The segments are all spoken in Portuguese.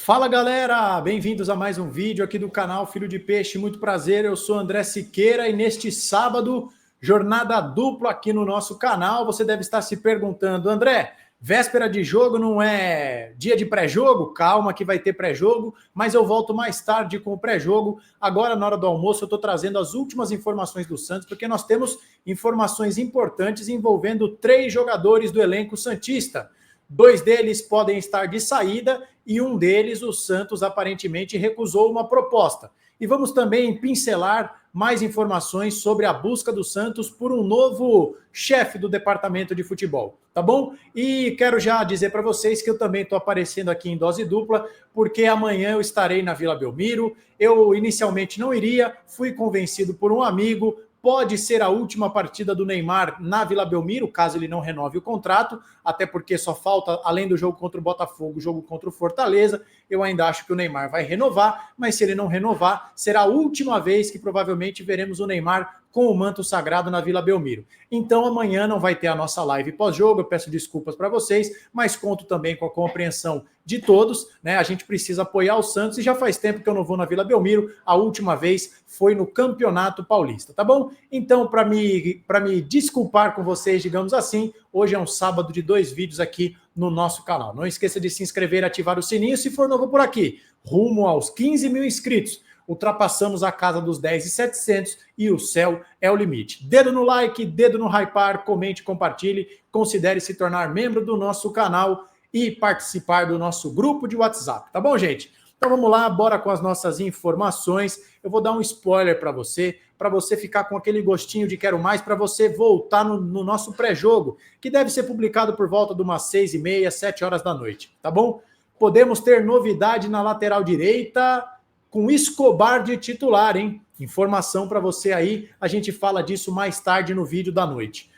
Fala galera, bem-vindos a mais um vídeo aqui do canal Filho de Peixe, muito prazer, eu sou André Siqueira e neste sábado, jornada dupla aqui no nosso canal. Você deve estar se perguntando, André, véspera de jogo não é dia de pré-jogo? Calma que vai ter pré-jogo, mas eu volto mais tarde com o pré-jogo. Agora na hora do almoço eu estou trazendo as últimas informações do Santos, porque nós temos informações importantes envolvendo 3 jogadores do elenco santista. 2 deles podem estar de saída e um deles, o Santos, aparentemente recusou uma proposta. E vamos também pincelar mais informações sobre a busca do Santos por um novo chefe do departamento de futebol, tá bom? E quero já dizer para vocês que eu também estou aparecendo aqui em dose dupla, porque amanhã eu estarei na Vila Belmiro. Eu inicialmente não iria, fui convencido por um amigo. Pode ser a última partida do Neymar na Vila Belmiro, caso ele não renove o contrato, até porque só falta, além do jogo contra o Botafogo, o jogo contra o Fortaleza. Eu ainda acho que o Neymar vai renovar, mas se ele não renovar, será a última vez que provavelmente veremos o Neymar com o manto sagrado na Vila Belmiro. Então amanhã não vai ter a nossa live pós-jogo, eu peço desculpas para vocês, mas conto também com a compreensão de todos, né? A gente precisa apoiar o Santos e já faz tempo que eu não vou na Vila Belmiro, a última vez foi no Campeonato Paulista, tá bom? Então, para me desculpar com vocês, digamos assim, hoje é um sábado de 2 vídeos aqui no nosso canal. Não esqueça de se inscrever e ativar o sininho se for novo por aqui. Rumo aos 15 mil inscritos. Ultrapassamos a casa dos 10.700 e o céu é o limite. Dedo no like, dedo no hypar, comente, compartilhe, considere se tornar membro do nosso canal e participar do nosso grupo de WhatsApp, tá bom, gente? Então vamos lá, bora com as nossas informações. Eu vou dar um spoiler para você ficar com aquele gostinho de quero mais, para você voltar no nosso pré-jogo, que deve ser publicado por volta de umas 6h30, 7 horas da noite, tá bom? Podemos ter novidade na lateral direita com Escobar de titular, hein? Informação para você aí, a gente fala disso mais tarde no vídeo da noite.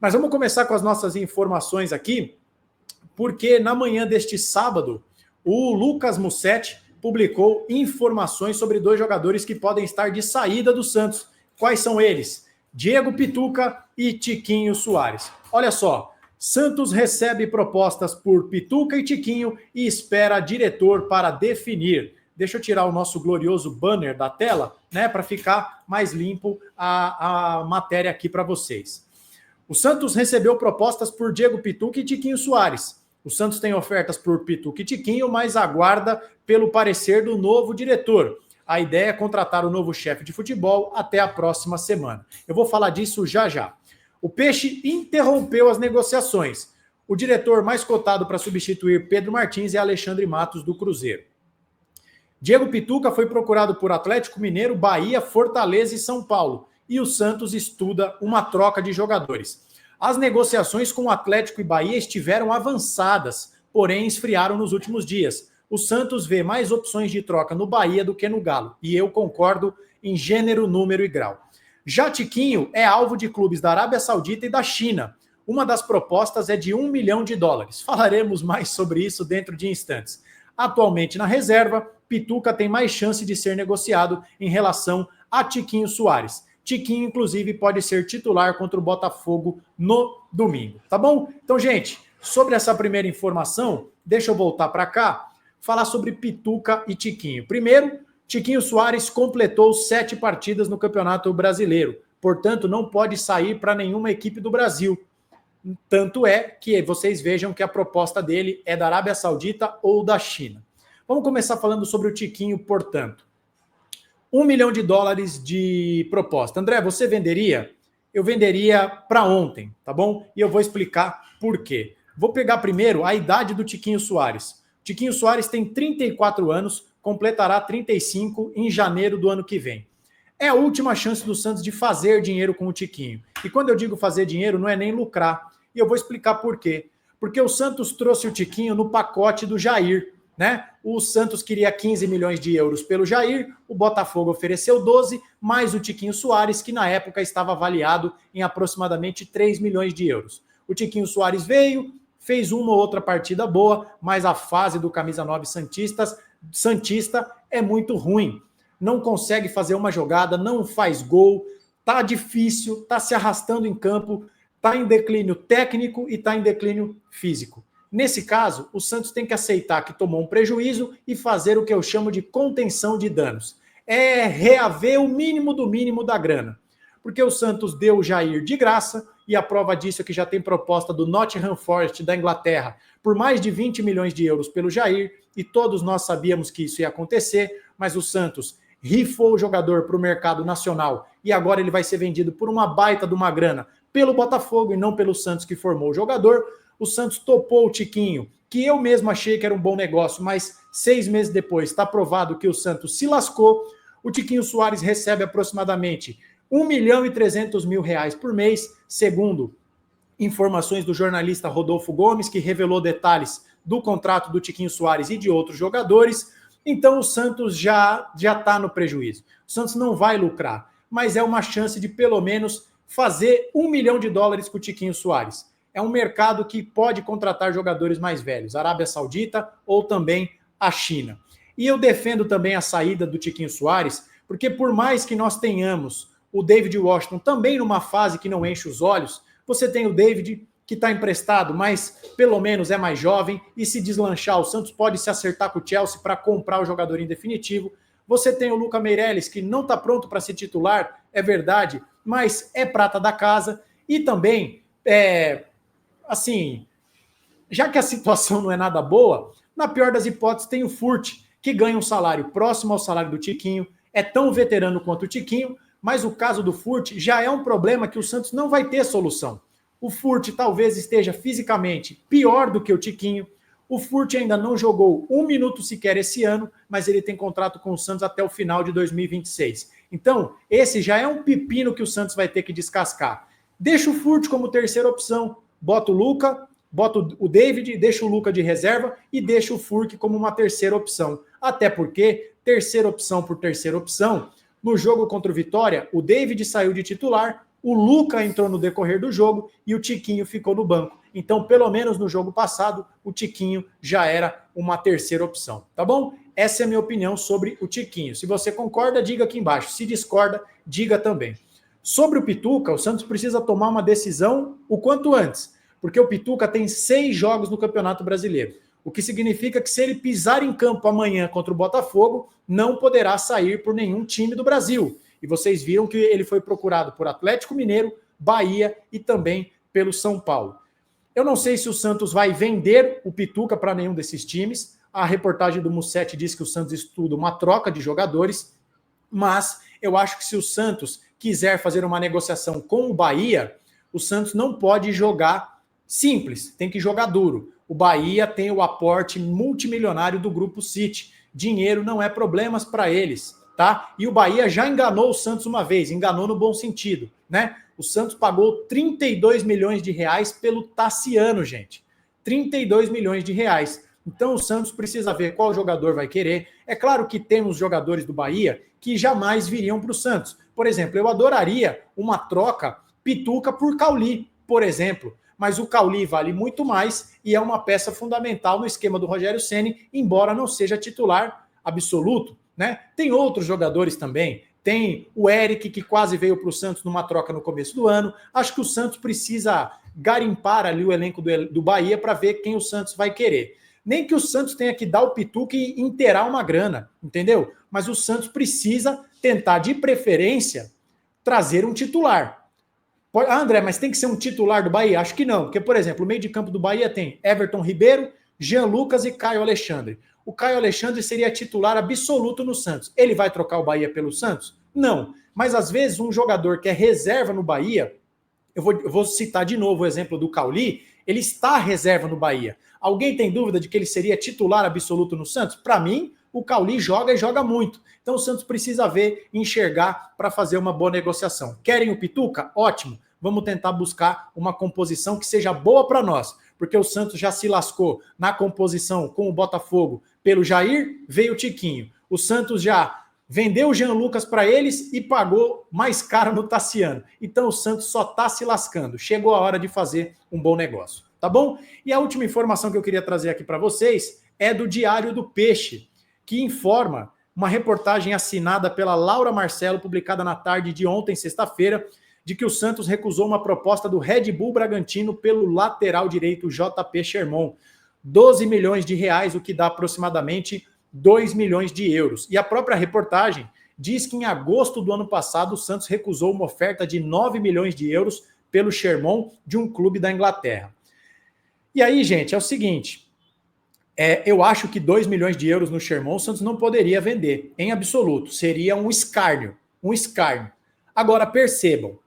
Mas vamos começar com as nossas informações aqui, porque na manhã deste sábado, o Lucas Mussetti publicou informações sobre 2 jogadores que podem estar de saída do Santos. Quais são eles? Diego Pituca e Tiquinho Soares. Olha só, Santos recebe propostas por Pituca e Tiquinho e espera diretor para definir. Deixa eu tirar o nosso glorioso banner da tela, né, para ficar mais limpo a matéria aqui para vocês. O Santos recebeu propostas por Diego Pituca e Tiquinho Soares. O Santos tem ofertas por Pituca e Tiquinho, mas aguarda pelo parecer do novo diretor. A ideia é contratar o novo chefe de futebol até a próxima semana. Eu vou falar disso já já. O Peixe interrompeu as negociações. O diretor mais cotado para substituir Pedro Martins é Alexandre Matos, do Cruzeiro. Diego Pituca foi procurado por Atlético Mineiro, Bahia, Fortaleza e São Paulo. E o Santos estuda uma troca de jogadores. As negociações com o Atlético e Bahia estiveram avançadas, porém esfriaram nos últimos dias. O Santos vê mais opções de troca no Bahia do que no Galo. E eu concordo em gênero, número e grau. Já Tiquinho é alvo de clubes da Arábia Saudita e da China. Uma das propostas é de $1 milhão. Falaremos mais sobre isso dentro de instantes. Atualmente na reserva, Pituca tem mais chance de ser negociado em relação a Tiquinho Soares. Tiquinho, inclusive, pode ser titular contra o Botafogo no domingo, tá bom? Então, gente, sobre essa primeira informação, deixa eu voltar para cá, falar sobre Pituca e Tiquinho. Primeiro, Tiquinho Soares completou 7 partidas no Campeonato Brasileiro, portanto, não pode sair para nenhuma equipe do Brasil. Tanto é que vocês vejam que a proposta dele é da Arábia Saudita ou da China. Vamos começar falando sobre o Tiquinho, portanto. $1 milhão de proposta. André, você venderia? Eu venderia para ontem, tá bom? E eu vou explicar por quê. Vou pegar primeiro a idade do Tiquinho Soares. Tiquinho Soares tem 34 anos, completará 35 em janeiro do ano que vem. É a última chance do Santos de fazer dinheiro com o Tiquinho. E quando eu digo fazer dinheiro, não é nem lucrar. E eu vou explicar por quê. Porque o Santos trouxe o Tiquinho no pacote do Jair, né? O Santos queria 15 milhões de euros pelo Jair, o Botafogo ofereceu 12, mais o Tiquinho Soares, que na época estava avaliado em aproximadamente 3 milhões de euros. O Tiquinho Soares veio, fez uma ou outra partida boa, mas a fase do camisa 9 santista é muito ruim. Não consegue fazer uma jogada, não faz gol, tá difícil, tá se arrastando em campo, tá em declínio técnico e tá em declínio físico. Nesse caso, o Santos tem que aceitar que tomou um prejuízo e fazer o que eu chamo de contenção de danos. É reaver o mínimo do mínimo da grana. Porque o Santos deu o Jair de graça, e a prova disso é que já tem proposta do Nottingham Forest da Inglaterra por mais de 20 milhões de euros pelo Jair, e todos nós sabíamos que isso ia acontecer, mas o Santos rifou o jogador para o mercado nacional e agora ele vai ser vendido por uma baita de uma grana pelo Botafogo e não pelo Santos que formou o jogador. O Santos topou o Tiquinho, que eu mesmo achei que era um bom negócio, mas 6 meses depois está provado que o Santos se lascou. O Tiquinho Soares recebe aproximadamente R$1.300.000 por mês, segundo informações do jornalista Rodolfo Gomes, que revelou detalhes do contrato do Tiquinho Soares e de outros jogadores. Então o Santos já está no prejuízo. O Santos não vai lucrar, mas é uma chance de pelo menos fazer $1 milhão com o Tiquinho Soares. É um mercado que pode contratar jogadores mais velhos, Arábia Saudita ou também a China. E eu defendo também a saída do Tiquinho Soares, porque por mais que nós tenhamos o David Washington também numa fase que não enche os olhos, você tem o David que está emprestado, mas pelo menos é mais jovem, e se deslanchar, o Santos pode se acertar com o Chelsea para comprar o jogador em definitivo. Você tem o Luca Meireles, que não está pronto para ser titular, é verdade, mas é prata da casa. E também, assim, já que a situação não é nada boa, na pior das hipóteses tem o Furt, que ganha um salário próximo ao salário do Tiquinho, é tão veterano quanto o Tiquinho, mas o caso do Furt já é um problema que o Santos não vai ter solução. O Furt talvez esteja fisicamente pior do que o Tiquinho. O Furt ainda não jogou 1 minuto sequer esse ano, mas ele tem contrato com o Santos até o final de 2026. Então, esse já é um pepino que o Santos vai ter que descascar. Deixa o Furt como terceira opção, bota o Luca, bota o David, deixa o Luca de reserva e deixa o Furt como uma terceira opção. Até porque, terceira opção por terceira opção, no jogo contra o Vitória, o David saiu de titular, o Luca entrou no decorrer do jogo e o Tiquinho ficou no banco. Então, pelo menos no jogo passado, o Tiquinho já era uma terceira opção, tá bom? Essa é a minha opinião sobre o Tiquinho. Se você concorda, diga aqui embaixo. Se discorda, diga também. Sobre o Pituca, o Santos precisa tomar uma decisão o quanto antes, porque o Pituca tem 6 jogos no Campeonato Brasileiro, o que significa que se ele pisar em campo amanhã contra o Botafogo, não poderá sair por nenhum time do Brasil. E vocês viram que ele foi procurado por Atlético Mineiro, Bahia e também pelo São Paulo. Eu não sei se o Santos vai vender o Pituca para nenhum desses times. A reportagem do Mussetti diz que o Santos estuda uma troca de jogadores, mas eu acho que se o Santos quiser fazer uma negociação com o Bahia, o Santos não pode jogar simples, tem que jogar duro. O Bahia tem o aporte multimilionário do Grupo City. Dinheiro não é problemas para eles, tá? E o Bahia já enganou o Santos uma vez, enganou no bom sentido, né? O Santos pagou R$32 milhões pelo Tassiano, gente. R$32 milhões. Então o Santos precisa ver qual jogador vai querer. É claro que temos jogadores do Bahia que jamais viriam para o Santos. Por exemplo, eu adoraria uma troca Pituca por Cauli, por exemplo. Mas o Cauli vale muito mais e é uma peça fundamental no esquema do Rogério Ceni, embora não seja titular absoluto, né? Tem outros jogadores também. Tem o Eric, que quase veio para o Santos numa troca no começo do ano. Acho que o Santos precisa garimpar ali o elenco do Bahia para ver quem o Santos vai querer. Nem que o Santos tenha que dar o Pituca e inteirar uma grana, entendeu? Mas o Santos precisa tentar, de preferência, trazer um titular. André, mas tem que ser um titular do Bahia? Acho que não, porque, por exemplo, o meio de campo do Bahia tem Everton Ribeiro, Jean Lucas e Caio Alexandre. O Caio Alexandre seria titular absoluto no Santos. Ele vai trocar o Bahia pelo Santos? Não. Mas, às vezes, um jogador que é reserva no Bahia, eu vou citar de novo o exemplo do Cauli, ele está reserva no Bahia. Alguém tem dúvida de que ele seria titular absoluto no Santos? Para mim, o Cauli joga e joga muito. Então o Santos precisa ver, enxergar para fazer uma boa negociação. Querem o Pituca? Ótimo. Vamos tentar buscar uma composição que seja boa para nós. Porque o Santos já se lascou na composição com o Botafogo pelo Jair, veio o Tiquinho. O Santos já vendeu o Jean Lucas para eles e pagou mais caro no Tassiano. Então o Santos só está se lascando. Chegou a hora de fazer um bom negócio. Tá bom? E a última informação que eu queria trazer aqui para vocês é do Diário do Peixe, que informa uma reportagem assinada pela Laura Marcelo, publicada na tarde de ontem, sexta-feira, de que o Santos recusou uma proposta do Red Bull Bragantino pelo lateral direito JP Sherman. 12 milhões de reais, o que dá aproximadamente 2 milhões de euros. E a própria reportagem diz que em agosto do ano passado o Santos recusou uma oferta de 9 milhões de euros pelo Sherman de um clube da Inglaterra. E aí, gente, é o seguinte, eu acho que 2 milhões de euros no Sherman o Santos não poderia vender, em absoluto, seria um escárnio, Agora, percebam,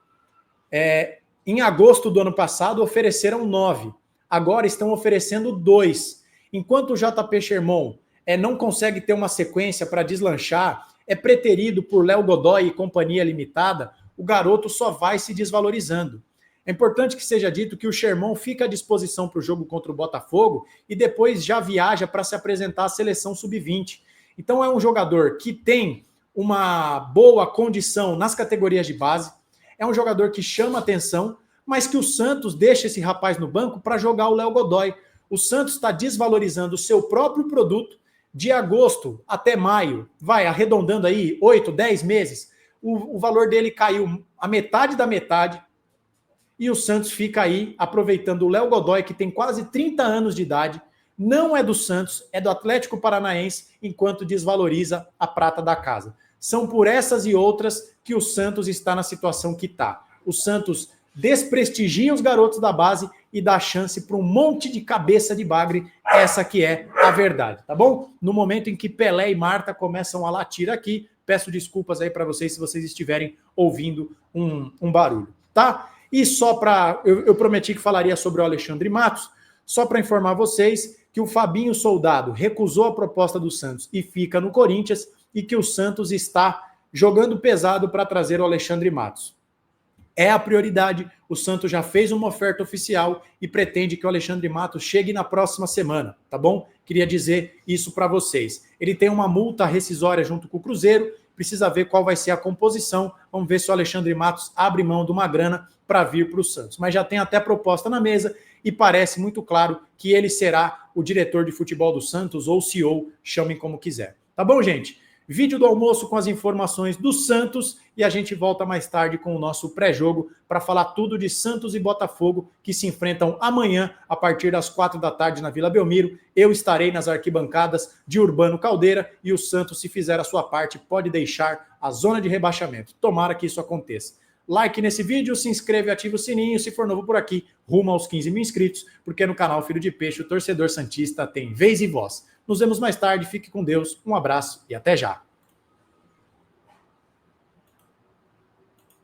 em agosto do ano passado ofereceram 9, agora estão oferecendo 2. Enquanto o JP Sherman não consegue ter uma sequência para deslanchar, é preterido por Léo Godoy e Companhia Limitada, o garoto só vai se desvalorizando. É importante que seja dito que o Sherman fica à disposição para o jogo contra o Botafogo e depois já viaja para se apresentar à seleção sub-20. Então é um jogador que tem uma boa condição nas categorias de base, é um jogador que chama atenção, mas que o Santos deixa esse rapaz no banco para jogar o Léo Godoy. O Santos está desvalorizando o seu próprio produto. De agosto até maio, vai arredondando aí 8, 10 meses, o valor dele caiu a metade da metade e o Santos fica aí aproveitando o Léo Godoy, que tem quase 30 anos de idade, não é do Santos, é do Atlético Paranaense, enquanto desvaloriza a prata da casa. São por essas e outras que o Santos está na situação que está. O Santos desprestigia os garotos da base e dá chance para um monte de cabeça de bagre, essa que é a verdade, tá bom? No momento em que Pelé e Marta começam a latir aqui, peço desculpas aí para vocês se vocês estiverem ouvindo um barulho, tá? E só para... Eu prometi que falaria sobre o Alexandre Matos, só para informar vocês que o Fabinho Soldado recusou a proposta do Santos e fica no Corinthians e que o Santos está jogando pesado para trazer o Alexandre Matos. É a prioridade, o Santos já fez uma oferta oficial e pretende que o Alexandre Matos chegue na próxima semana, tá bom? Queria dizer isso para vocês. Ele tem uma multa rescisória junto com o Cruzeiro, precisa ver qual vai ser a composição, vamos ver se o Alexandre Matos abre mão de uma grana para vir para o Santos. Mas já tem até proposta na mesa e parece muito claro que ele será o diretor de futebol do Santos ou CEO, chamem como quiser. Tá bom, gente? Vídeo do almoço com as informações do Santos e a gente volta mais tarde com o nosso pré-jogo para falar tudo de Santos e Botafogo que se enfrentam amanhã a partir das 4 da tarde na Vila Belmiro. Eu estarei nas arquibancadas de Urbano Caldeira e o Santos, se fizer a sua parte, pode deixar a zona de rebaixamento. Tomara que isso aconteça. Like nesse vídeo, se inscreve e ativa o sininho. Se for novo por aqui, rumo aos 15 mil inscritos, porque no canal Filho de Peixe o torcedor santista tem vez e voz. Nos vemos mais tarde, fique com Deus, um abraço e até já.